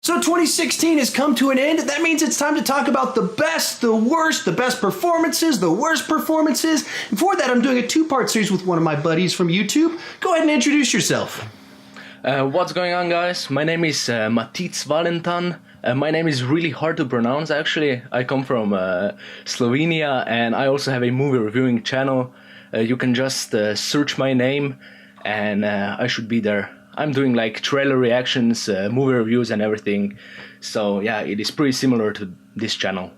So 2016 has come to an end. That means it's time to talk about the best, the worst, the best performances, the worst performances. And for that, I'm doing a two-part series with one of my buddies from YouTube. Go ahead and introduce yourself. What's going on, guys? My name is Matic Valentan. My name is really hard to pronounce, actually. I come from Slovenia, and I also have a movie reviewing channel. You can just search my name, and I should be there. I'm doing like trailer reactions, movie reviews and everything. So yeah, it is pretty similar to this channel.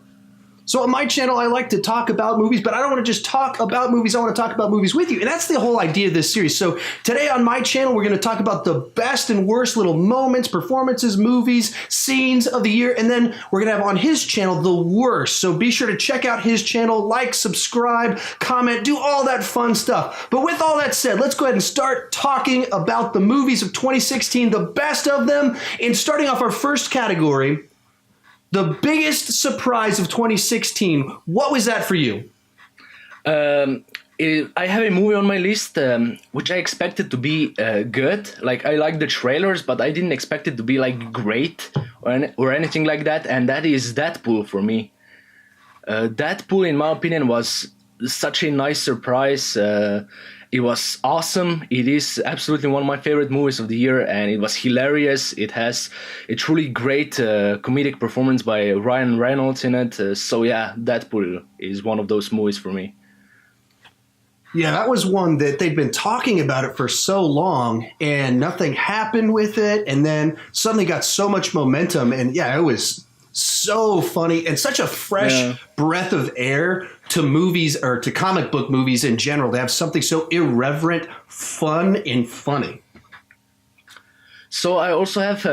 So on my channel, I like to talk about movies, but I don't want to just talk about movies. I want to talk about movies with you. And that's the whole idea of this series. So today on my channel, we're going to talk about the best and worst little moments, performances, movies, scenes of the year. And then we're going to have on his channel the worst. So be sure to check out his channel, like, subscribe, comment, do all that fun stuff. But with all that said, let's go ahead and start talking about the movies of 2016, the best of them. And starting off our first category, the biggest surprise of 2016, what was that for you? I have a movie on my list which I expected to be good. Like, I like the trailers, but I didn't expect it to be like great or anything like that. And that is Deadpool for me. Deadpool, in my opinion, was such a nice surprise. It was awesome. It is absolutely one of my favorite movies of the year, and it was hilarious. It has a truly great comedic performance by Ryan Reynolds in it. So yeah, Deadpool is one of those movies for me. Yeah, that was one that they'd been talking about it for so long, and nothing happened with it, and then suddenly got so much momentum, and yeah, it was so funny and such a fresh breath of air to movies or to comic book movies in general. They have something so irreverent, fun, and funny. So I also have,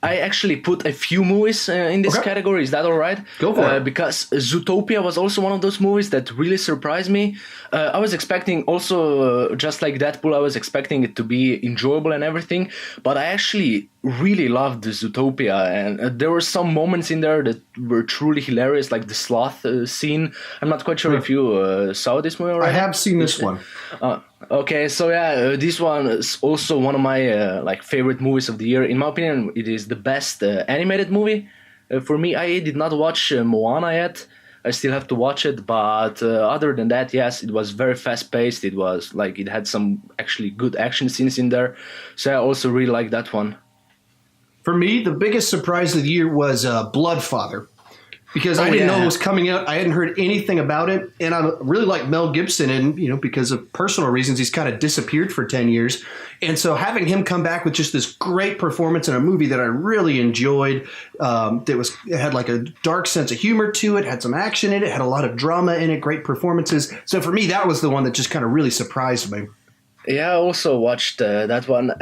I actually put a few movies in this category. Is that all right? Go for it. Because Zootopia was also one of those movies that really surprised me. I was expecting also, just like Deadpool, I was expecting it to be enjoyable and everything. But I actually really loved Zootopia. And there were some moments in there that were truly hilarious, like the sloth scene. I'm not quite sure if you saw this movie already. I have seen this one. Okay, so yeah, this one is also one of my like favorite movies of the year. In my opinion, it is the best animated movie for me. I did not watch Moana yet. I still have to watch it, but other than that, yes, it was very fast-paced. It was like it had some actually good action scenes in there. So I also really like that one. For me, the biggest surprise of the year was Bloodfather. Because I didn't know it was coming out. I hadn't heard anything about it. And I really like Mel Gibson. And, you know, because of personal reasons, he's kind of disappeared for 10 years. And so having him come back with just this great performance in a movie that I really enjoyed, it had like a dark sense of humor to it, had some action in it, had a lot of drama in it, great performances. So for me, that was the one that just kind of really surprised me. Yeah, I also watched that one.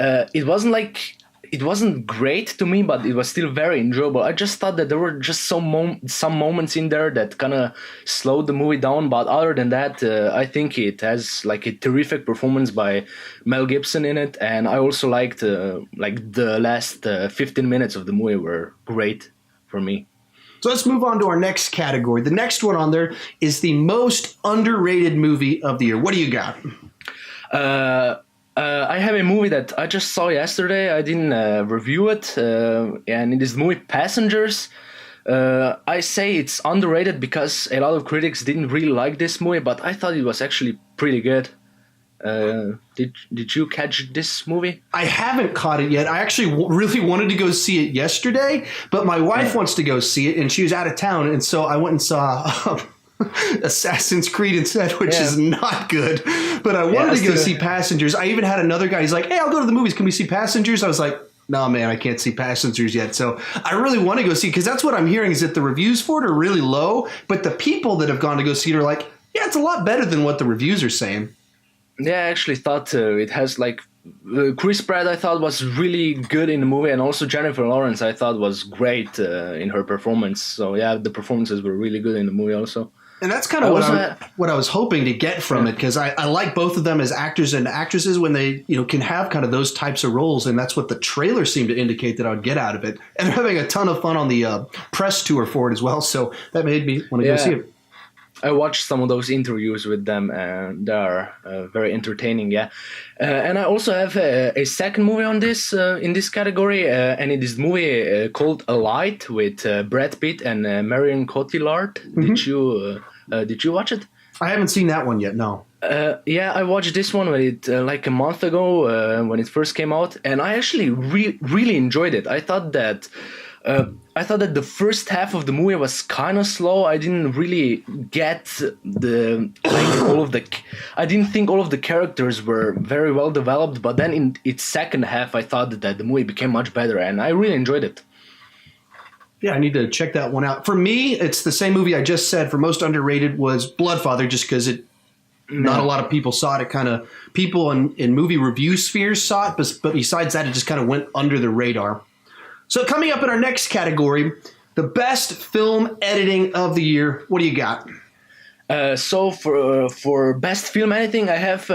It wasn't great to me, but it was still very enjoyable. I just thought that there were just some moments in there that kind of slowed the movie down. But other than that, I think it has like a terrific performance by Mel Gibson in it. And I also liked like the last 15 minutes of the movie were great for me. So let's move on to our next category. The next one on there is the most underrated movie of the year. What do you got? I have a movie that I just saw yesterday. I didn't review it, and it is the movie Passengers. I say it's underrated because a lot of critics didn't really like this movie, but I thought it was actually pretty good. Did you catch this movie? I haven't caught it yet. I actually really wanted to go see it yesterday, but my wife wants to go see it, and she was out of town, and so I went and saw Assassin's Creed instead, which is not good. But I wanted to go see Passengers. I even had another guy. He's like, "Hey, I'll go to the movies. Can we see Passengers?" I was like, "No, man, I can't see Passengers yet." So I really want to go see, because that's what I'm hearing is that the reviews for it are really low. But the people that have gone to go see it are like, "Yeah, it's a lot better than what the reviews are saying." Yeah, I actually thought it has like Chris Pratt. I thought was really good in the movie, and also Jennifer Lawrence I thought was great in her performance. So yeah, the performances were really good in the movie also. And that's kind of what I was hoping to get from it, because I like both of them as actors and actresses when they can have kind of those types of roles, and that's what the trailer seemed to indicate that I would get out of it. And they're having a ton of fun on the press tour for it as well, so that made me want to go see it. I watched some of those interviews with them, and they are very entertaining. Yeah, and I also have a second movie on this in this category, and it is a movie called A Light with Brad Pitt and Marion Cotillard. Did you watch it? I haven't seen that one yet. No. Yeah, I watched this one like a month ago when it first came out, and I actually really enjoyed it. I thought that the first half of the movie was kind of slow. I didn't really get I didn't think all of the characters were very well developed. But then in its second half, I thought that the movie became much better, and I really enjoyed it. Yeah, I need to check that one out. For me, it's the same movie I just said. For most underrated was Bloodfather, just because not a lot of people saw it. It kind of people in movie review spheres saw it, but besides that, it just kind of went under the radar. So coming up in our next category, the best film editing of the year. What do you got? So for best film editing, I have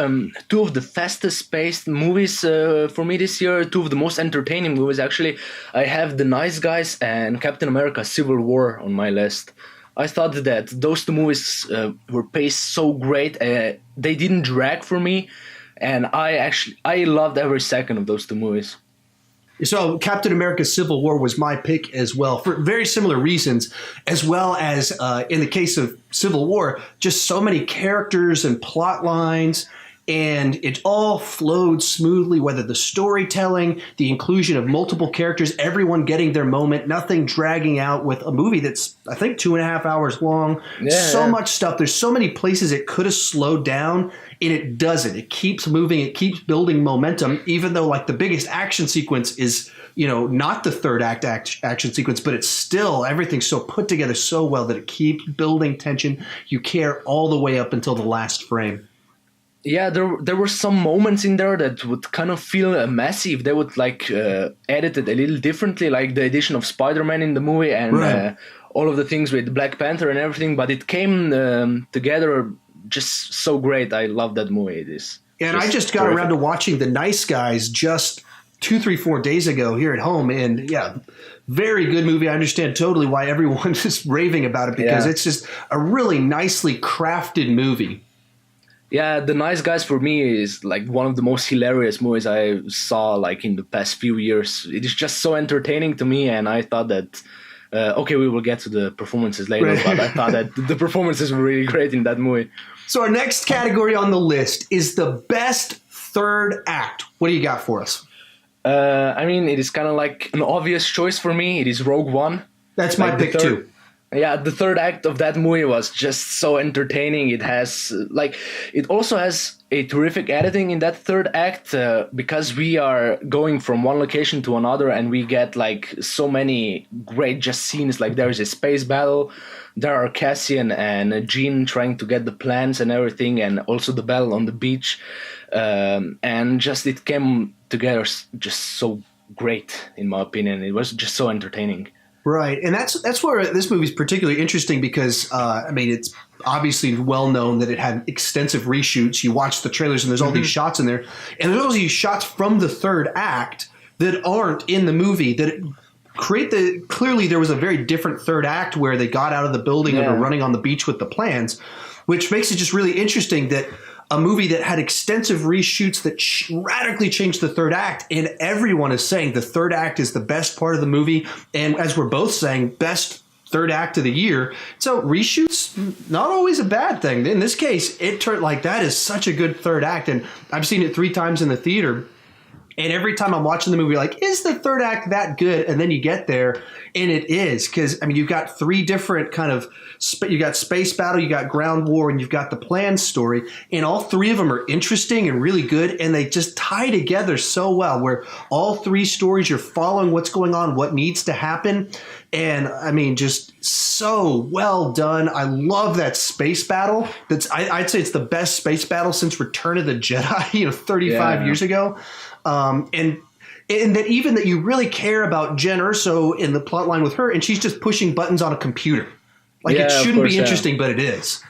two of the fastest paced movies for me this year. Two of the most entertaining movies, actually. I have The Nice Guys and Captain America: Civil War on my list. I thought that those two movies were paced so great. They didn't drag for me, and I loved every second of those two movies. So Captain America Civil War was my pick as well, for very similar reasons, as well as in the case of Civil War, just so many characters and plot lines, and it all flowed smoothly, whether the storytelling, the inclusion of multiple characters, everyone getting their moment, nothing dragging out with a movie that's, I think, 2.5 hours long. Much stuff. There's so many places it could have slowed down, and it doesn't. It keeps moving. It keeps building momentum, even though like the biggest action sequence is, not the third act action sequence, but it's still, everything's so put together so well that it keeps building tension. You care all the way up until the last frame. Yeah, there were some moments in there that would kind of feel messy if they would edit it a little differently, like the addition of Spider-Man in the movie and all of the things with Black Panther and everything. But it came together just so great. I love that movie. It is. And I just got around to watching The Nice Guys just 2, 3, 4 days ago here at home, and yeah, very good movie. I understand totally why everyone is raving about it, because it's just a really nicely crafted movie. Yeah, The Nice Guys for me is like one of the most hilarious movies I saw like in the past few years. It is just so entertaining to me, and I thought that we will get to the performances later, but I thought that the performances were really great in that movie. So our next category on the list is the best third act. What do you got for us? It is kind of like an obvious choice for me. It is Rogue One. That's my pick too. Yeah, the third act of that movie was just so entertaining. It has it also has a terrific editing in that third act because we are going from one location to another, and we get like so many great just scenes. Like there is a space battle, there are Cassian and Jean trying to get the plans and everything, and also the battle on the beach, and just it came together just so great in my opinion. It was just so entertaining. Right, and that's where this movie is particularly interesting because, it's obviously well known that it had extensive reshoots. You watch the trailers and there's all these shots in there, and there's all these shots from the third act that aren't in the movie that clearly there was a very different third act where they got out of the building and were running on the beach with the plans, which makes it just really interesting that a movie that had extensive reshoots that radically changed the third act, and everyone is saying the third act is the best part of the movie, and as we're both saying, best third act of the year. So reshoots, not always a bad thing. In this case, it turned like that is such a good third act, and I've seen it 3 times in the theater, and every time I'm watching the movie, like, is the third act that good? And then you get there, and it is, because you've got 3 different kind of you got space battle, you got ground war, and you've got the planned story, and all 3 of them are interesting and really good, and they just tie together so well, where all 3 stories you're following what's going on, what needs to happen, and just so well done. I love that space battle. I'd say it's the best space battle since Return of the Jedi, 35 years ago, and that even that you really care about Jen Erso in the plot line with her, and she's just pushing buttons on a computer. Like, it shouldn't be interesting, but it is.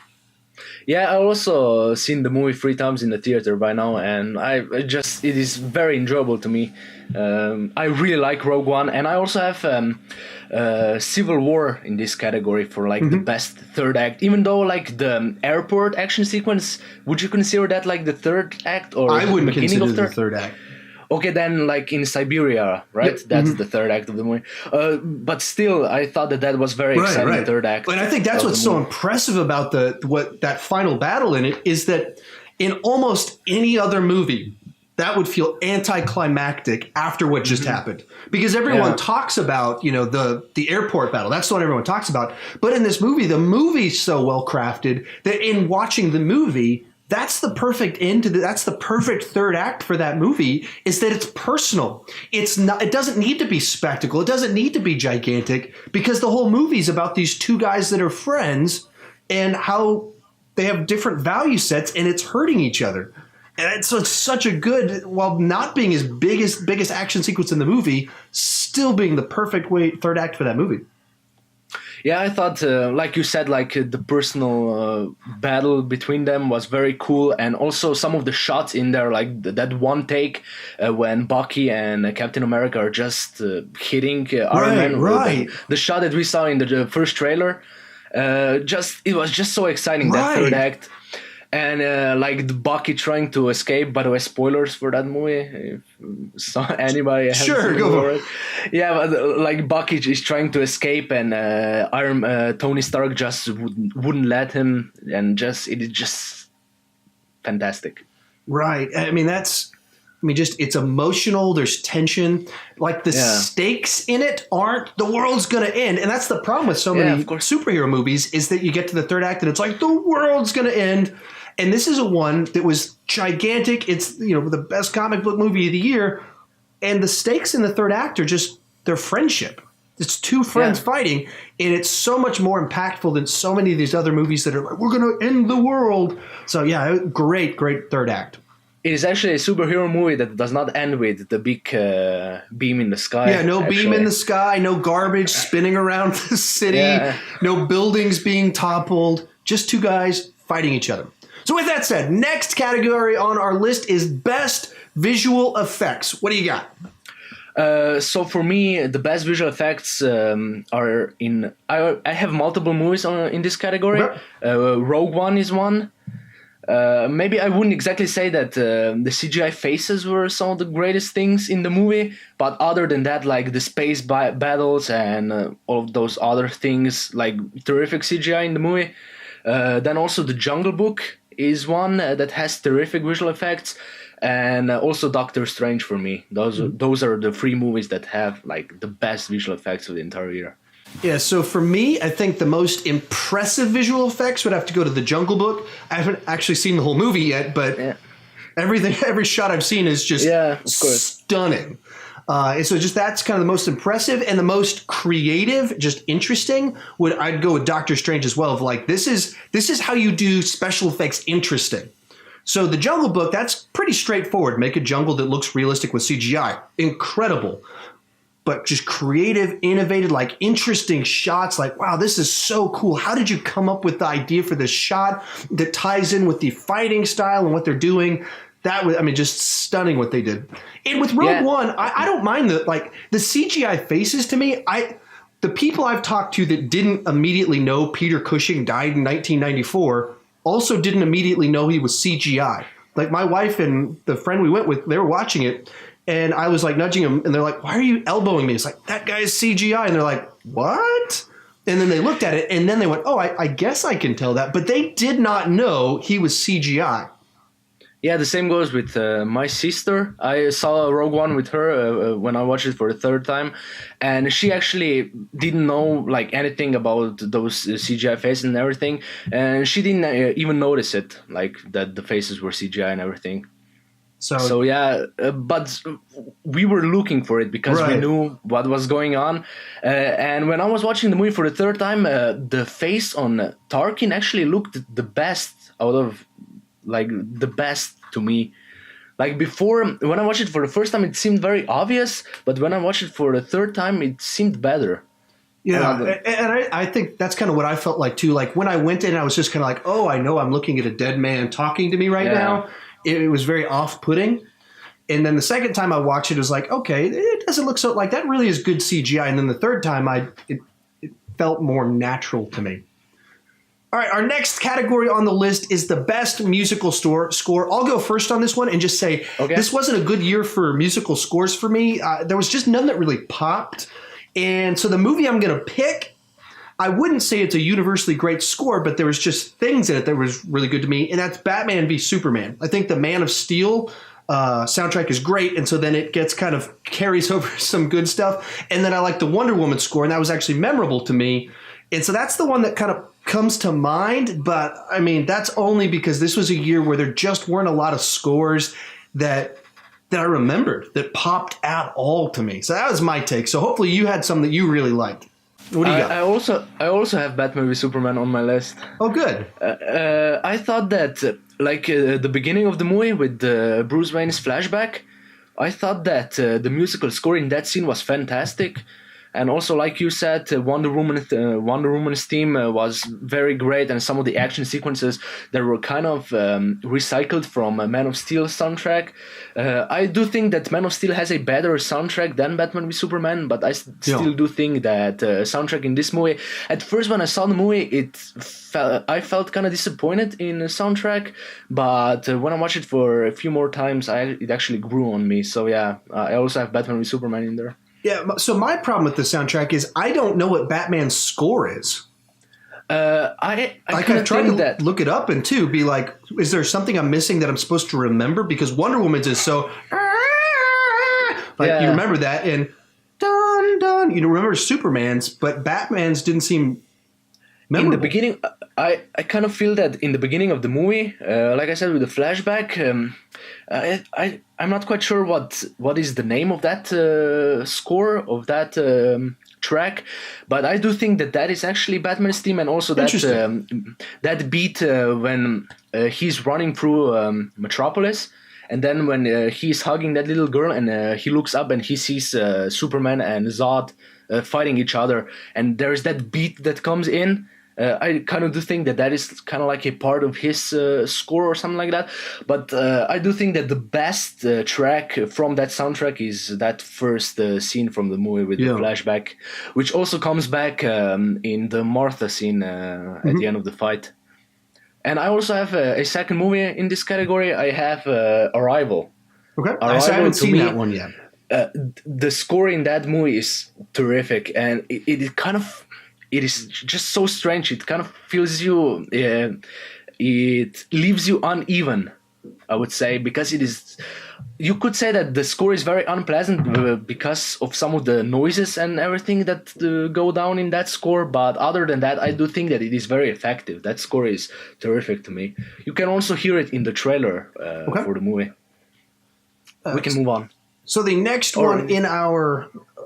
Yeah, I also seen the movie 3 times in the theater by now, and it is very enjoyable to me. I really like Rogue One, and I also have Civil War in this category for like the best third act. Even though like the airport action sequence, would you consider that like the third act or I wouldn't the beginning consider of it the third act. Okay, then like in Siberia, right? Yep. That's the third act of the movie. But still, I thought that was very exciting third act. And I think that's what's so impressive about that final battle in it is that in almost any other movie, that would feel anticlimactic after what just happened, because everyone talks about the airport battle. That's the one everyone talks about. But in this movie, the movie's so well crafted that in watching the movie, that's the perfect end to that's the perfect third act for that movie, is that it's personal. It's not, it doesn't need to be spectacle. It doesn't need to be gigantic, because the whole movie's about these two guys that are friends and how they have different value sets, and it's hurting each other. And so it's such a good, while not being his biggest action sequence in the movie, still being the perfect third act for that movie. Yeah, I thought, like you said, like the personal battle between them was very cool, and also some of the shots in there, like that one take when Bucky and Captain America are just hitting Iron Man. Right. The shot that we saw in the first trailer, it was just so exciting, that third act. And like the Bucky trying to escape. By the way, spoilers for that movie. If anybody has sure, go for it. Yeah, but like Bucky is trying to escape, and Tony Stark just wouldn't let him, and it is just fantastic. Right. I mean, it's emotional. There's tension. Like the stakes in it aren't the world's going to end. And that's the problem with so many superhero movies, is that you get to the third act and it's like the world's going to end. And this is a one that was gigantic. It's, the best comic book movie of the year. And the stakes in the third act are just their friendship. It's two friends fighting. And it's so much more impactful than so many of these other movies that are like, we're going to end the world. So yeah, great third act. It is actually a superhero movie that does not end with the big beam in the sky. Yeah, no beam in the sky, no garbage spinning around the city, no buildings being toppled, just two guys fighting each other. So with that said, next category on our list is Best Visual Effects. What do you got? So for me, the best visual effects are in... I have multiple movies in this category. Rogue One is one. Maybe I wouldn't exactly say that the CGI faces were some of the greatest things in the movie, but other than that, like the space battles and all of those other things, like terrific CGI in the movie. Then also The Jungle Book is one that has terrific visual effects, and also Doctor Strange for me. Those are the three movies that have like the best visual effects of the entire year. Yeah, so for me, I think the most impressive visual effects would have to go to The Jungle Book. I haven't actually seen the whole movie yet, but every shot I've seen is just stunning. And so that's kind of the most impressive, and the most creative, just interesting, I'd go with Doctor Strange as well. Of like, this is how you do special effects interesting. So The Jungle Book, that's pretty straightforward. Make a jungle that looks realistic with CGI. Incredible. But just creative, innovative, like interesting shots. Like, wow, this is so cool. How did you come up with the idea for this shot that ties in with the fighting style and what they're doing? That was, just stunning what they did. And with Rogue One, I don't mind the CGI faces. To me, the people I've talked to that didn't immediately know Peter Cushing died in 1994 also didn't immediately know he was CGI. Like my wife and the friend we went with, they were watching it. And I was like nudging them, and they're like, why are you elbowing me? It's like, that guy is CGI. And they're like, what? And then they looked at it, and then they went, oh, I guess I can tell that. But they did not know he was CGI. Yeah, the same goes with my sister. I saw Rogue One with her when I watched it for the third time. And she actually didn't know like anything about those CGI faces and everything. And she didn't even notice it, like that the faces were CGI and everything. So yeah, but we were looking for it because we knew what was going on. And when I was watching the movie for the third time, the face on Tarkin actually looked the best out of, like, the best to me. Like before, when I watched it for the first time, it seemed very obvious. But when I watched it for the third time, it seemed better. Yeah, and I think that's kind of what I felt like too. Like when I went in, I was just kind of like, oh, I know I'm looking at a dead man talking to me right now. It was very off-putting. And then the second time I watched it, it was like, okay, it doesn't look so like that really is good CGI. And then the third time, it felt more natural to me. All right, our next category on the list is the best musical score. I'll go first on this one and just say this wasn't a good year for musical scores for me. There was just none that really popped. And so the movie I'm going to pick, I wouldn't say it's a universally great score, but there was just things in it that was really good to me, and that's Batman v Superman. I think the Man of Steel soundtrack is great, and so then it gets kind of carries over some good stuff. And then I like the Wonder Woman score, and that was actually memorable to me. And so that's the one that kind of comes to mind, but I mean, that's only because this was a year where there just weren't a lot of scores that I remembered that popped at all to me. So that was my take. So hopefully you had some that you really liked. What do you got? I also have Batman v Superman on my list. Oh, good. I thought that the beginning of the movie with Bruce Wayne's flashback, I thought that the musical score in that scene was fantastic. And also, like you said, Wonder Woman's theme was very great, and some of the action sequences that were kind of recycled from Man of Steel soundtrack. I do think that Man of Steel has a better soundtrack than Batman v Superman, but I still do think that soundtrack in this movie. At first, when I saw the movie, I felt kind of disappointed in the soundtrack, but when I watched it for a few more times, it actually grew on me. So yeah, I also have Batman v Superman in there. Yeah, so my problem with the soundtrack is I don't know what Batman's score is. I've tried to look it up and too be like, is there something I'm missing that I'm supposed to remember? Because Wonder Woman's is so you remember that, and dun dun, you remember Superman's, but Batman's didn't seem memorable. In the beginning, I kind of feel that in the beginning of the movie, like I said with the flashback, I'm not quite sure what is the name of that score of that track, but I do think that is actually Batman's theme, and also that beat when he's running through Metropolis, and then when he's hugging that little girl and he looks up and he sees Superman and Zod fighting each other, and there's that beat that comes in. I kind of do think that is kind of like a part of his score or something like that. But I do think that the best track from that soundtrack is that first scene from the movie with the flashback, which also comes back in the Martha scene at the end of the fight. And I also have a second movie in this category. I have Arrival. Okay, I haven't seen that one yet. The score in that movie is terrific, and it is just so strange. It kind of feels you. It leaves you uneven, I would say, because it is. You could say that the score is very unpleasant because of some of the noises and everything that go down in that score. But other than that, I do think that it is very effective. That score is terrific to me. You can also hear it in the trailer for the movie. We can move on. So the next one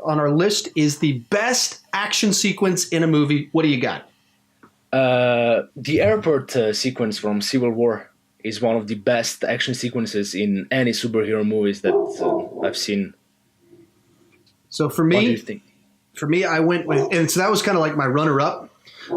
on our list is the best action sequence in a movie. What do you got? The airport sequence from Civil War is one of the best action sequences in any superhero movies that I've seen. So for me, what do you think? For me, I went with, and so that was kind of like my runner-up.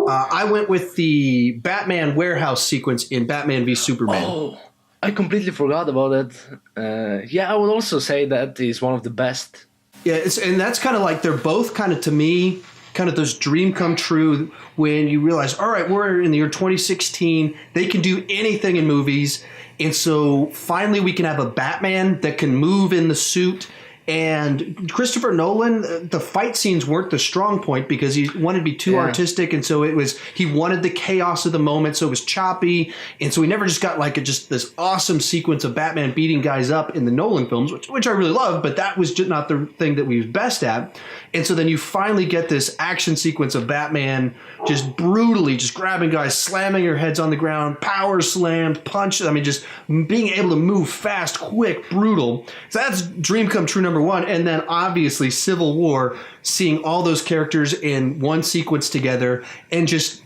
I went with the Batman warehouse sequence in Batman v Superman. Oh, I completely forgot about that. Yeah, I would also say that is one of the best. Yeah, and that's kind of like they're both kind of, to me, kind of those dream come true when you realize, all right, we're in the year 2016. They can do anything in movies. And so finally we can have a Batman that can move in the suit. And Christopher Nolan, the fight scenes weren't the strong point because he wanted to be too artistic, and so he wanted the chaos of the moment, so it was choppy, and so we never just got like just this awesome sequence of Batman beating guys up in the Nolan films, which I really love, but that was just not the thing that we was best at. And so then you finally get this action sequence of Batman just brutally just grabbing guys, slamming their heads on the ground, power slammed, punch. I mean, just being able to move fast, quick, brutal. So that's dream come true number one. And then obviously Civil War, seeing all those characters in one sequence together and just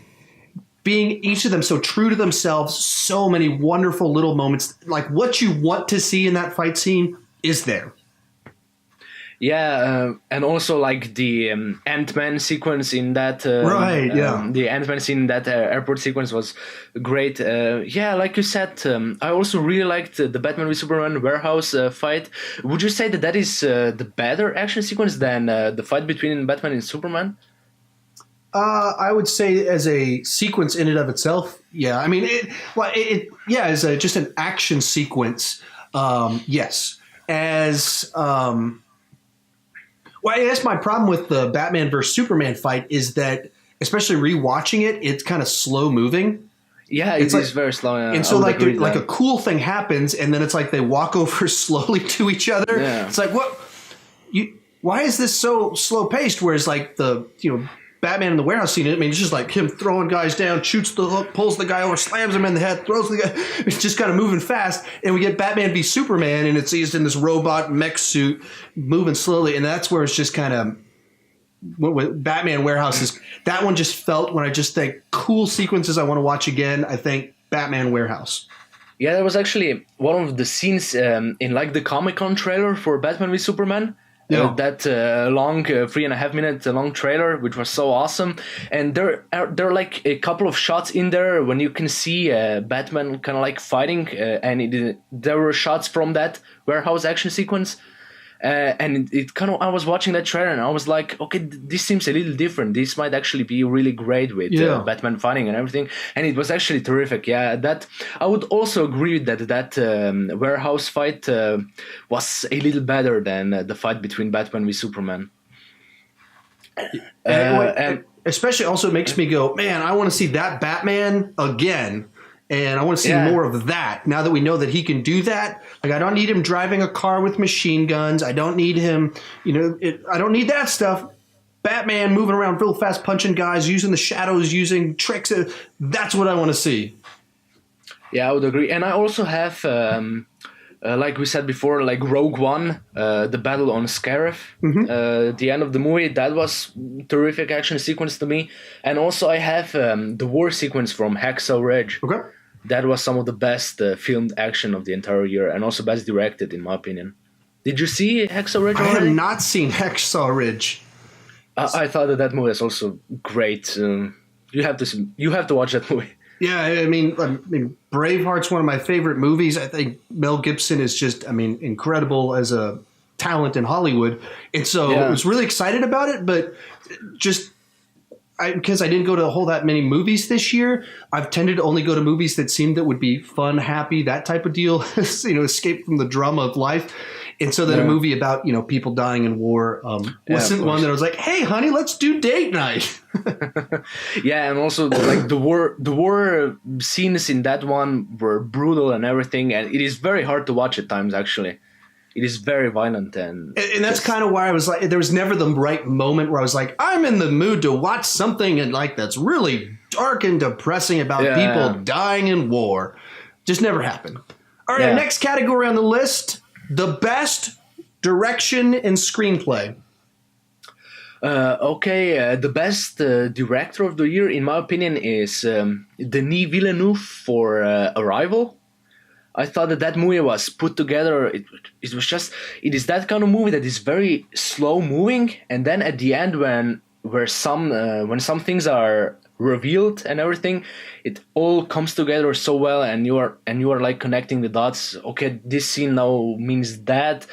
being each of them so true to themselves, so many wonderful little moments. Like what you want to see in that fight scene is there. Yeah, and also like the Ant-Man sequence in that Right, yeah. the Ant-Man scene in that airport sequence was great. Yeah, like you said, I also really liked the Batman v Superman warehouse fight. Would you say that that is the better action sequence than the fight between Batman and Superman? I would say as a sequence in and of itself, yeah. I mean, yeah, as just an action sequence, yes. As well, I guess my problem with the Batman versus Superman fight is that, especially rewatching it, it's kind of slow moving. Yeah, It's it's like- very slow. And so, like a cool thing happens, and then it's like they walk over slowly to each other. Yeah. It's like, what? Why is this so slow paced? Whereas, like Batman in the warehouse scene, I mean, it's just like him throwing guys down, shoots the hook, pulls the guy over, slams him in the head, throws the guy. It's just kind of moving fast. And we get Batman v Superman, and it's he's in this robot mech suit, moving slowly, and that's where it's just kind of. With Batman Warehouse that one just felt when I just think cool sequences I want to watch again. I think Batman Warehouse. Yeah, that was actually one of the scenes in like the Comic-Con trailer for Batman v Superman. Yeah. That long 3.5 minute long trailer, which was so awesome. And there are like a couple of shots in there when you can see Batman kind of like fighting, and there were shots from that warehouse action sequence. And it kind of, I was watching that trailer and I was like, okay, this seems a little different. This might actually be really great with Batman fighting and everything. And it was actually terrific. Yeah, that I would also agree that warehouse fight was a little better than the fight between Batman v Superman. And especially also makes me go, man, I want to see that Batman again. And I want to see more of that now that we know that he can do that. Like, I don't need him driving a car with machine guns. I don't need him, I don't need that stuff. Batman moving around real fast, punching guys, using the shadows, using tricks. That's what I want to see. Yeah, I would agree. And I also have, like we said before, like Rogue One, the battle on Scarif, the end of the movie, that was terrific action sequence to me. And also I have the war sequence from Hacksaw Ridge. Okay. That was some of the best filmed action of the entire year, and also best directed, in my opinion. Did you see Hacksaw Ridge already? I have not seen Hacksaw Ridge. I thought that movie was also great. You have to watch that movie. Yeah, I mean, Braveheart's one of my favorite movies. I think Mel Gibson is just, incredible as a talent in Hollywood. And so I was really excited about it, but just because I didn't go to that many movies this year, I've tended to only go to movies that seemed that would be fun, happy, that type of deal, escape from the drama of life. And so then a movie about, people dying in war wasn't one that I was like, hey, honey, let's do date night. Yeah, and also like the war scenes in that one were brutal and everything, and it is very hard to watch at times, actually. It is very violent. And that's kind of why I was like, there was never the right moment where I was like, I'm in the mood to watch something that's really dark and depressing about people dying in war. Just never happened. All right, our next category on the list, the best direction and screenplay. The best director of the year, in my opinion, is Denis Villeneuve for Arrival. I thought that movie was put together. It is that kind of movie that is very slow moving, and then at the end when some things are revealed and everything, it all comes together so well, and you are like connecting the dots. Okay, this scene now means that.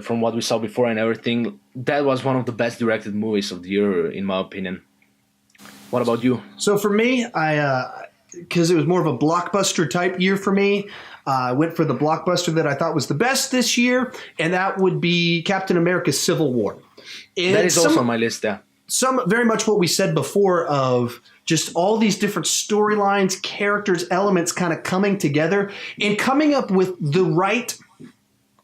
From what we saw before and everything, that was one of the best directed movies of the year, in my opinion. What about you? So for me, because it was more of a blockbuster type year for me, I went for the blockbuster that I thought was the best this year, and that would be Captain America: Civil War. That is also on my list, yeah. Some very much what we said before of just all these different storylines, characters, elements kind of coming together and coming up with the right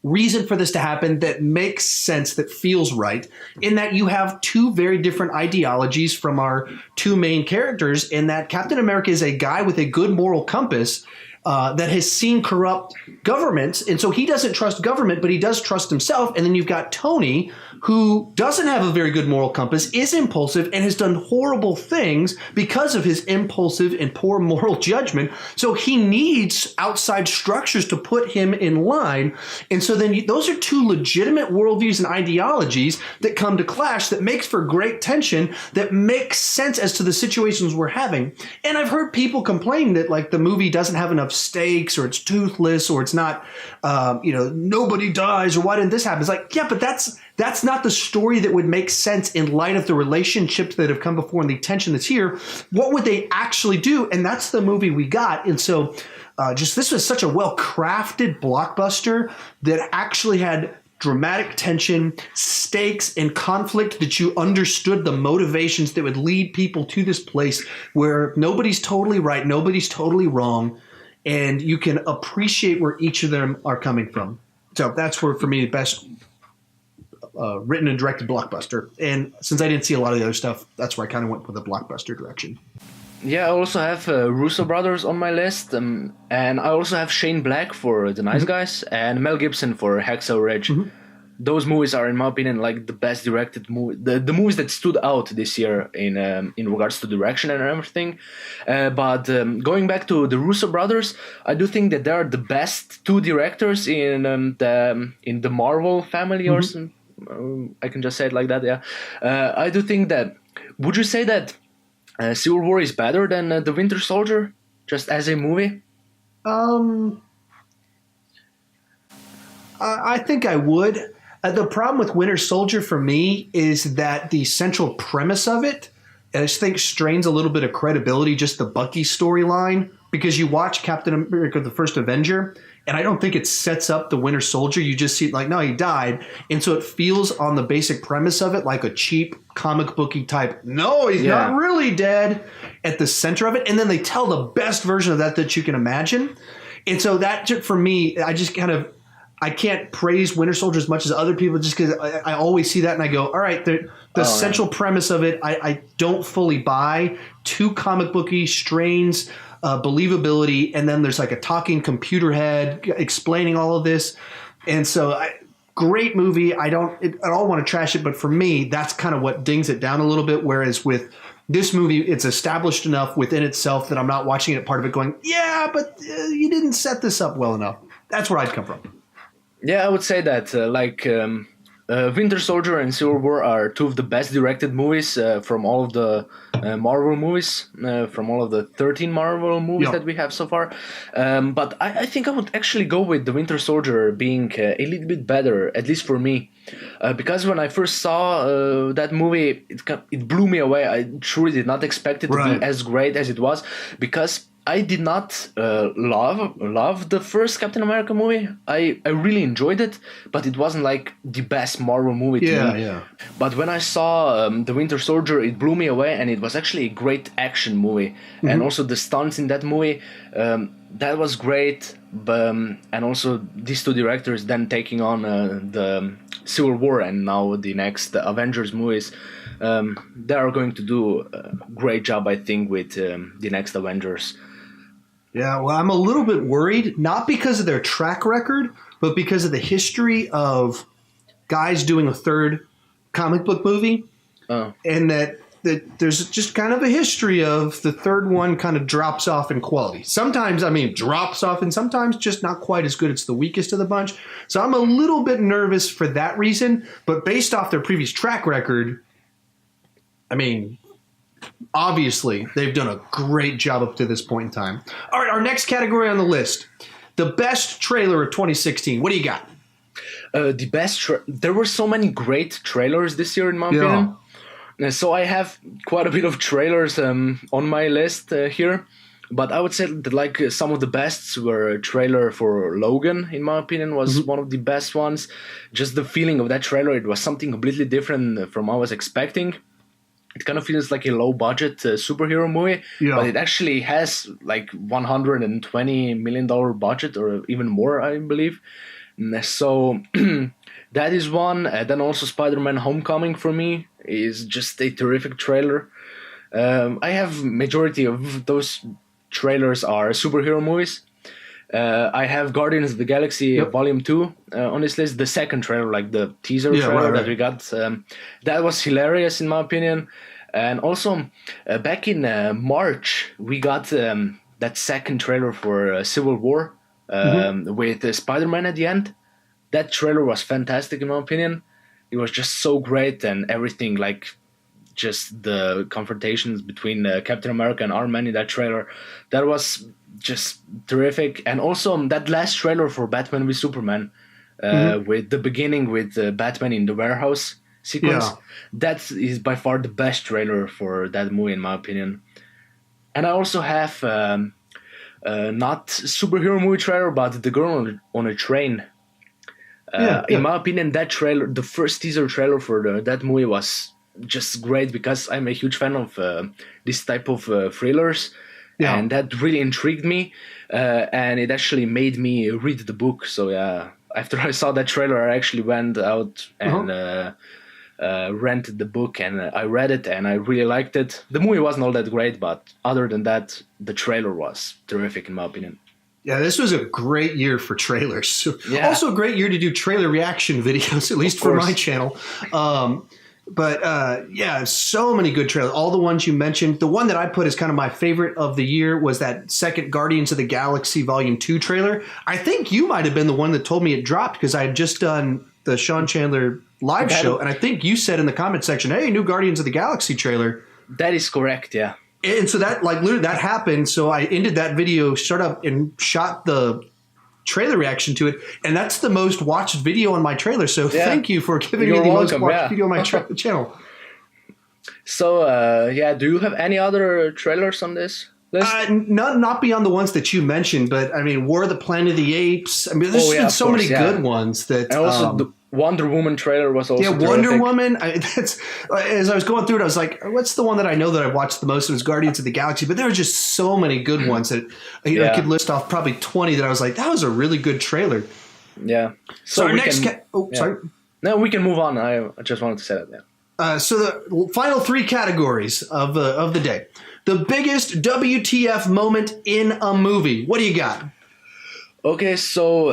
reason for this to happen that makes sense, that feels right, in that you have two very different ideologies from our two main characters, in that Captain America is a guy with a good moral compass, that has seen corrupt governments. And so he doesn't trust government, but he does trust himself. And then you've got Tony, who doesn't have a very good moral compass, is impulsive, and has done horrible things because of his impulsive and poor moral judgment. So he needs outside structures to put him in line. And so then those are two legitimate worldviews and ideologies that come to clash that makes for great tension, that makes sense as to the situations we're having. And I've heard people complain that like the movie doesn't have enough stakes, or it's toothless, or it's not, nobody dies, or why didn't this happen? It's like, yeah, but that's not the story that would make sense in light of the relationships that have come before and the tension that's here. What would they actually do? And that's the movie we got. And so this was such a well-crafted blockbuster that actually had dramatic tension, stakes, and conflict, that you understood the motivations that would lead people to this place where nobody's totally right, nobody's totally wrong, and you can appreciate where each of them are coming from. So that's where, for me, the best written and directed blockbuster. And since I didn't see a lot of the other stuff, that's where I kind of went with the blockbuster direction. Yeah, I also have Russo brothers on my list, and I also have Shane Black for The Nice Guys and Mel Gibson for Hacksaw Ridge. Those movies are, in my opinion, like the best directed movie, the movies that stood out this year in regards to direction and everything. But going back to the Russo brothers, I do think that they are the best two directors in the Marvel family, or some, I can just say it like that. Yeah, I do think that. Would you say that Civil War is better than The Winter Soldier, just as a movie? I think I would. The problem with Winter Soldier for me is that the central premise of it, I just think, strains a little bit of credibility, just the Bucky storyline, because you watch Captain America: The First Avenger, and I don't think it sets up the Winter Soldier. You just see, like, no, he died. And so it feels, on the basic premise of it, like a cheap comic booky type, no, he's not really dead, at the center of it. And then they tell the best version of that you can imagine. And so that, for me, I can't praise Winter Soldier as much as other people, just because I always see that and I go, all right, the central premise of it, I don't fully buy. Too comic booky, strains believability, and then there's like a talking computer head explaining all of this. And so great movie. I don't at all want to trash it, but for me, that's kind of what dings it down a little bit. Whereas with this movie, it's established enough within itself that I'm not watching it part of it going, yeah, but you didn't set this up well enough. That's where I'd come from. Yeah, I would say that Winter Soldier and Civil War are two of the best directed movies from all of the Marvel movies, from all of the 13 Marvel movies that we have so far. But I think I would actually go with The Winter Soldier being a little bit better, at least for me. Because when I first saw that movie, it blew me away. I truly did not expect it to be as great as it was, because I did not love the first Captain America movie. I really enjoyed it, but it wasn't like the best Marvel movie to me. Yeah. But when I saw The Winter Soldier, it blew me away, and it was actually a great action movie. And also the stunts in that movie, that was great. And also these two directors then taking on the Civil War and now the next Avengers movies, they are going to do a great job, I think, with the next Avengers. Yeah, well, I'm a little bit worried, not because of their track record, but because of the history of guys doing a third comic book movie. And that there's just kind of a history of the third one kind of drops off in quality. Sometimes, drops off, and sometimes just not quite as good. It's the weakest of the bunch. So I'm a little bit nervous for that reason. But based off their previous track record, obviously, they've done a great job up to this point in time. All right, our next category on the list, the best trailer of 2016. What do you got? The best there were so many great trailers this year, in my opinion. So I have quite a bit of trailers on my list here. But I would say that some of the bests were a trailer for Logan, in my opinion, was one of the best ones. Just the feeling of that trailer, it was something completely different from what I was expecting. It kind of feels like a low-budget superhero movie, but it actually has like $120 million budget, or even more, I believe. So that is one. Then also Spider-Man Homecoming for me is just a terrific trailer. I have majority of those trailers are superhero movies. I have Guardians of the Galaxy Volume 2 on this list. The second trailer, like the teaser trailer that we got, that was hilarious in my opinion. And also, back in March, we got that second trailer for Civil War with Spider-Man at the end. That trailer was fantastic in my opinion. It was just so great, and everything, like just the confrontations between Captain America and Iron Man in that trailer, that was just terrific. And also that last trailer for Batman v Superman, with the beginning with Batman in the warehouse sequence, that is by far the best trailer for that movie in my opinion. And I also have not superhero movie trailer, but The Girl on a Train. In my opinion, that trailer, the first teaser trailer for that movie was just great, because I'm a huge fan of this type of thrillers, and that really intrigued me, and it actually made me read the book. So after I saw that trailer, I actually went out and rented the book, and I read it, and I really liked it. The movie wasn't all that great, but other than that, the trailer was terrific in my opinion. Yeah, this was a great year for trailers. Also a great year to do trailer reaction videos, at least for my channel. But so many good trailers. All the ones you mentioned. The one that I put as kind of my favorite of the year was that second Guardians of the Galaxy Volume 2 trailer. I think you might have been the one that told me it dropped, because I had just done the Sean Chandler live show, and I think you said in the comment section, hey, new Guardians of the Galaxy trailer. That is correct, yeah. And so that, like, literally that happened. So I ended that video, shut up, and shot the trailer reaction to it. And that's the most watched video on my trailer. So thank you for giving me the most watched video on my channel. So, do you have any other trailers on this list? Not beyond the ones that you mentioned, but I mean, War of the Planet of the Apes. I mean, there's been so many good ones that. And also the Wonder Woman trailer was also terrific. Wonder Woman. That's, as I was going through it, I was like, what's the one that I know that I watched the most? It was Guardians of the Galaxy, but there were just so many good ones that I could list off probably 20 that I was like, that was a really good trailer. Yeah. So our next sorry. No, we can move on. I just wanted to say that. So the final three categories of the day. The biggest WTF moment in a movie. What do you got? Okay, so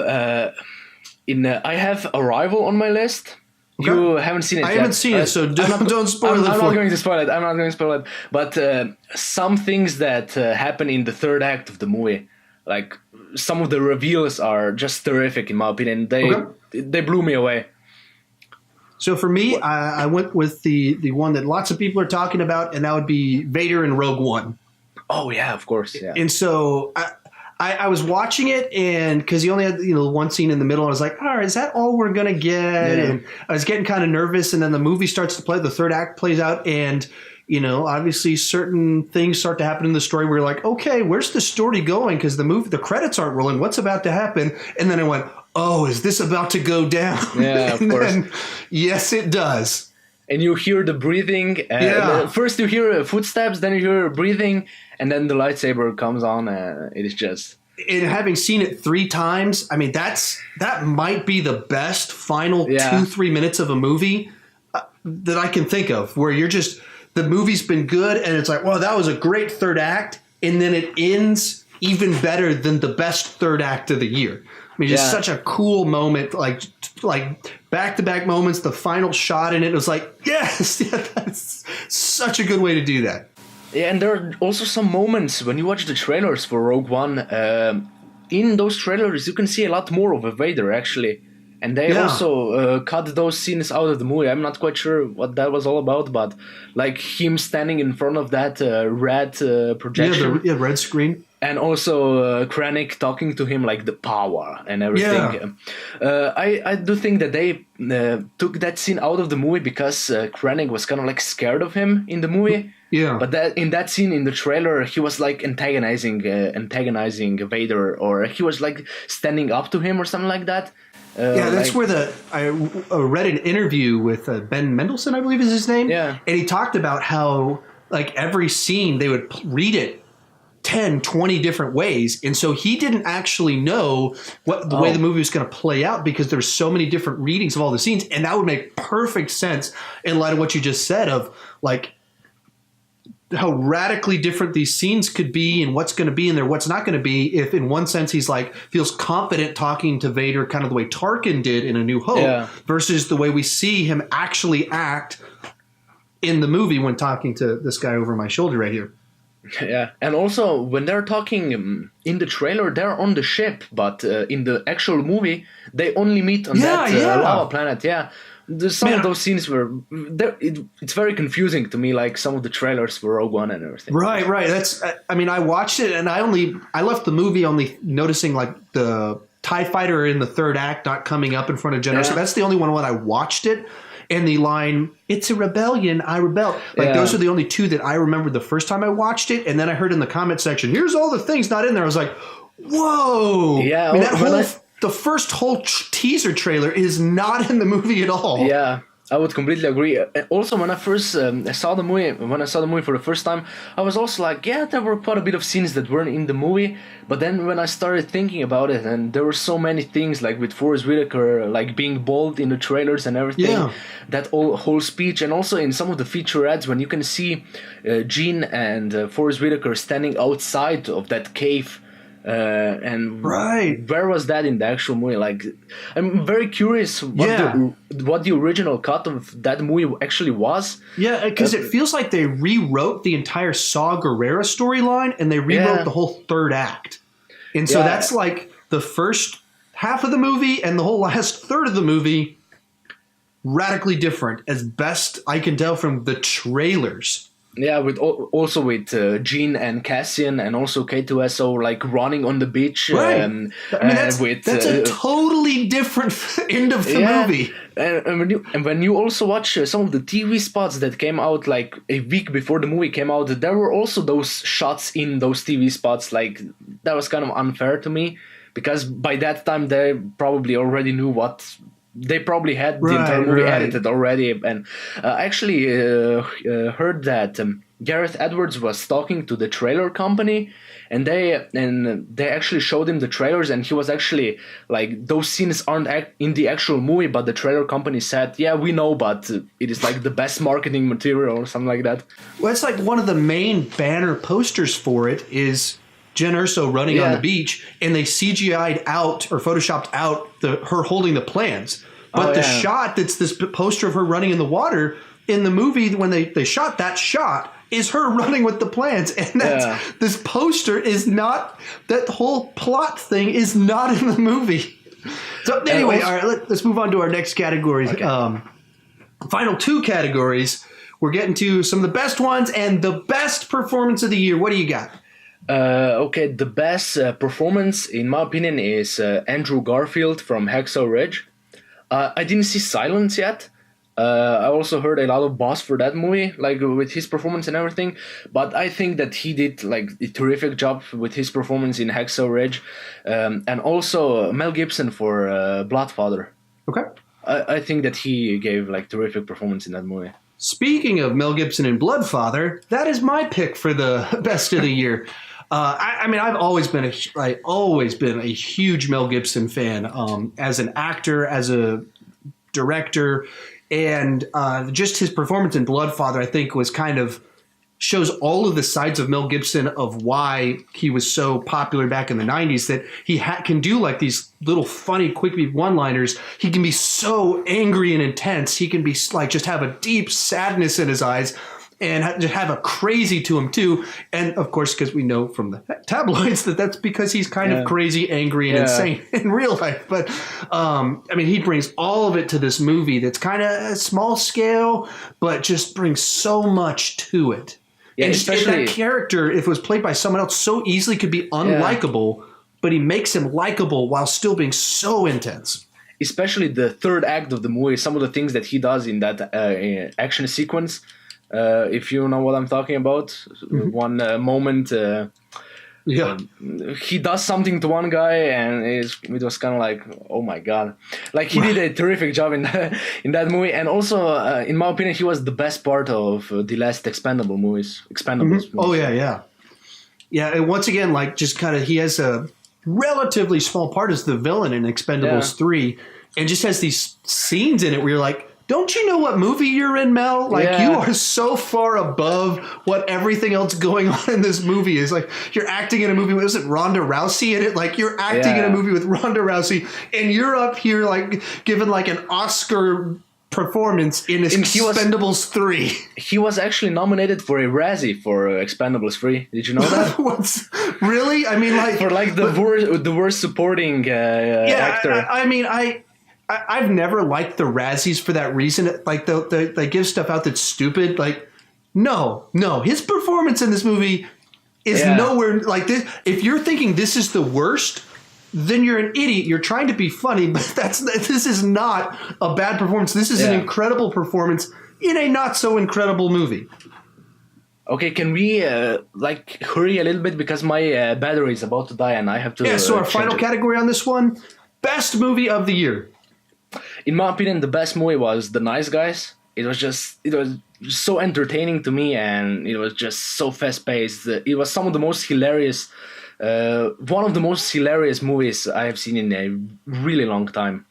I have Arrival on my list. Okay. You haven't seen it yet. I haven't seen it, so don't spoil it. I'm not going to spoil it. I'm not going to spoil it. But some things that happen in the third act of the movie, like some of the reveals are just terrific in my opinion. They blew me away. So for me, I went with the one that lots of people are talking about, and that would be Vader in Rogue One. Oh yeah, of course. Yeah. And so I was watching it, and because you only had one scene in the middle, I was like, all right, is that all we're gonna get? Yeah. And I was getting kind of nervous, and then the movie starts to play, the third act plays out, and obviously certain things start to happen in the story where you're like, okay, where's the story going? Because the credits aren't rolling. What's about to happen? And then I went, oh, is this about to go down? Yeah, of course. Then, yes, it does. And you hear the breathing. First you hear footsteps, then you hear breathing, and then the lightsaber comes on. It is just... And having seen it 3 times, I mean, that might be the best final 2-3 minutes of a movie that I can think of, where you're just... The movie's been good, and it's like, well, that was a great third act, and then it ends even better than the best third act of the year. I mean, just such a cool moment, like back-to-back moments, the final shot in it was like, yes, that's such a good way to do that. Yeah, and there are also some moments when you watch the trailers for Rogue One, in those trailers you can see a lot more of a Vader, actually. And they also cut those scenes out of the movie. I'm not quite sure what that was all about, but like him standing in front of that red projection. Yeah, the red screen. And also Krennic talking to him like the power and everything. Yeah. I do think that they took that scene out of the movie because Krennic was kind of like scared of him in the movie. Yeah. But in that scene in the trailer, he was like antagonizing Vader, or he was like standing up to him or something like that. That's where I read an interview with Ben Mendelsohn, I believe is his name. Yeah. And he talked about how like every scene they would read it 10, 20 different ways. And so he didn't actually know what the way the movie was going to play out because there's so many different readings of all the scenes. And that would make perfect sense in light of what you just said of like how radically different these scenes could be and what's going to be in there, what's not going to be. If in one sense he's like feels confident talking to Vader, kind of the way Tarkin did in A New Hope, versus the way we see him actually act in the movie when talking to this guy over my shoulder right here. Yeah, and also when they're talking in the trailer, they're on the ship, but in the actual movie, they only meet on that lava planet. Yeah. Some of those scenes were it's very confusing to me, like some of the trailers for Rogue One and everything. Right. That's, I mean, I watched it and I left the movie only noticing like the TIE fighter in the third act not coming up in front of General. So that's the only one when I watched it. And the line, "It's a rebellion, I rebel." Like those are the only two that I remember the first time I watched it. And then I heard in the comment section, "Here's all the things not in there." I was like, whoa. Yeah. I mean, the first whole teaser trailer is not in the movie at all. Yeah, I would completely agree. Also, when I first saw the movie for the first time, I was also like, yeah, there were quite a bit of scenes that weren't in the movie. But then when I started thinking about it, and there were so many things, like with Forrest Whitaker, like being bald in the trailers and everything, that whole speech, and also in some of the featurettes when you can see Gene and Forrest Whitaker standing outside of that cave. And where was that in the actual movie? Like, I'm very curious what the original cut of that movie actually was. Yeah, because it feels like they rewrote the entire Saw Gerrera storyline and they rewrote the whole third act. And so that's like the first half of the movie and the whole last third of the movie radically different, as best I can tell from the trailers. Yeah, also with Gene and Cassian, and also K2SO like running on the beach. Right. I mean, that's a totally different end of the movie. And when you also watch some of the TV spots that came out like a week before the movie came out, there were also those shots in those TV spots. Like, that was kind of unfair to me, because by that time they probably already knew what. They probably had the entire movie edited already, and I actually heard that Gareth Edwards was talking to the trailer company, and they actually showed him the trailers, and he was actually like, those scenes aren't in the actual movie, but the trailer company said, yeah, we know, but it is like the best marketing material or something like that. Well, it's like one of the main banner posters for it is Jen Erso running on the beach, and they CGI'd out or photoshopped out her holding the plans. But the shot that's this poster of her running in the water in the movie, when they shot that shot, is her running with the plans. And this poster is not, that whole plot thing is not in the movie. So anyway, all right, let's move on to our next categories. Okay. Final two categories. We're getting to some of the best ones and the best performance of the year. What do you got? Okay, the best performance, in my opinion, is Andrew Garfield from Hacksaw Ridge. I didn't see Silence yet. I also heard a lot of buzz for that movie, like with his performance and everything. But I think that he did like a terrific job with his performance in Hacksaw Ridge, and also Mel Gibson for Bloodfather. Okay, I think that he gave like terrific performance in that movie. Speaking of Mel Gibson and Bloodfather, that is my pick for the best of the year. I mean, I've always been a huge Mel Gibson fan, as an actor, as a director, and just his performance in Bloodfather, I think, was kind of shows all of the sides of Mel Gibson of why he was so popular back in the 90s, that he can do like these little funny, quick one-liners. He can be so angry and intense. He can be like just have a deep sadness in his eyes, and just have a crazy to him too. And of course, because we know from the tabloids that's because he's kind of crazy, angry, and insane in real life. But I mean, he brings all of it to this movie that's kind of small scale, but just brings so much to it. Yeah, and especially that character, if it was played by someone else, so easily could be unlikable, but he makes him likable while still being so intense. Especially the third act of the movie, some of the things that he does in that action sequence. If you know what I'm talking about, one moment, he does something to one guy, and it was kind of like, oh my god, like he did a terrific job in that movie, and also, in my opinion, he was the best part of the last Expendables movies. Oh yeah. And once again, like just kind of, he has a relatively small part as the villain in Expendables 3, and just has these scenes in it where you're like, don't you know what movie you're in, Mel? Like, Yeah. you are so far above what everything else going on in this movie is. Like, you're acting in a movie with, is it Ronda Rousey in it? Like, you're acting in a movie with Ronda Rousey, and you're up here, like, given, like, an Oscar performance in Expendables 3. He was actually nominated for a Razzie for Expendables 3. Did you know that? Really? I mean, like... For, like, the worst supporting actor. I've never liked the Razzies for that reason. Like, they give stuff out that's stupid. Like, no. His performance in this movie is nowhere like this. If you're thinking this is the worst, then you're an idiot. You're trying to be funny, but this is not a bad performance. This is an incredible performance in a not so incredible movie. Okay, can we hurry a little bit because my battery is about to die and I have to. Yeah. So our final category on this one: best movie of the year. In my opinion, the best movie was The Nice Guys. It was so entertaining to me, and it was just so fast paced. It was some of the most hilarious. One of the most hilarious movies I have seen in a really long time.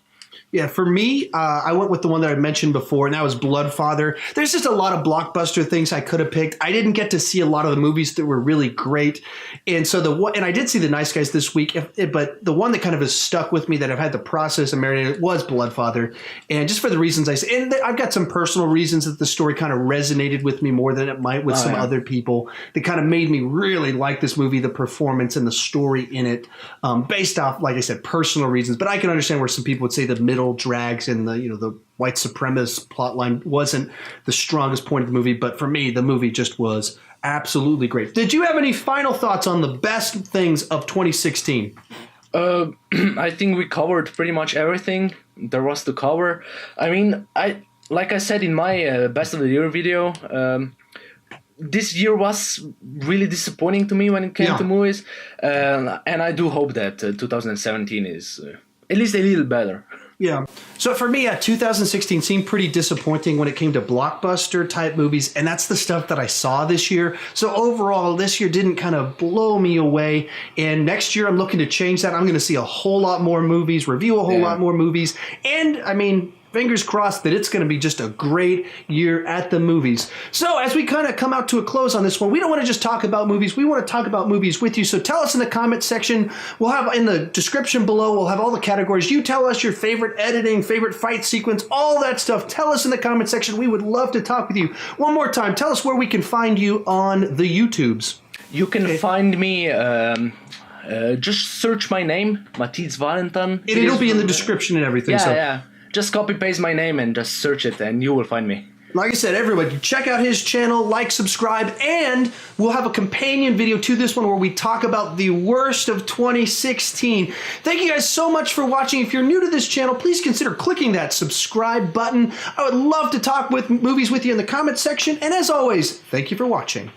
Yeah, for me, I went with the one that I mentioned before, and that was Bloodfather. There's just a lot of blockbuster things I could have picked. I didn't get to see a lot of the movies that were really great, and so and I did see The Nice Guys this week, but the one that kind of has stuck with me that I've had to process and marinate was Bloodfather, and just for the reasons I said, and I've got some personal reasons that the story kind of resonated with me more than it might with some other people. That kind of made me really like this movie, the performance and the story in it, based off, like I said, personal reasons. But I can understand where some people would say the middle drags and the white supremacist plotline wasn't the strongest point of the movie, but for me the movie just was absolutely great. Did you have any final thoughts on the best things of 2016? I think we covered pretty much everything there was to cover. I mean, like I said in my best of the year video, this year was really disappointing to me when it came to movies, and I do hope that 2017 is at least a little better. Yeah. So for me, 2016 seemed pretty disappointing when it came to blockbuster type movies, and that's the stuff that I saw this year. So overall, this year didn't kind of blow me away, and next year I'm looking to change that. I'm going to see a whole lot more movies, review a whole lot more movies, and I mean, fingers crossed that it's going to be just a great year at the movies. So as we kind of come out to a close on this one, we don't want to just talk about movies. We want to talk about movies with you. So tell us in the comment section. We'll have in the description below, we'll have all the categories. You tell us your favorite editing, favorite fight sequence, all that stuff. Tell us in the comment section. We would love to talk with you. One more time, tell us where we can find you on the YouTubes. You can find me... just search my name, Matic Valentan. It'll be in the description and everything. Yeah. Just copy paste my name and just search it and you will find me. Like I said, everybody, check out his channel, like, subscribe, and we'll have a companion video to this one where we talk about the worst of 2016. Thank you guys so much for watching. If you're new to this channel, please consider clicking that subscribe button. I would love to talk with movies with you in the comment section. And as always, thank you for watching.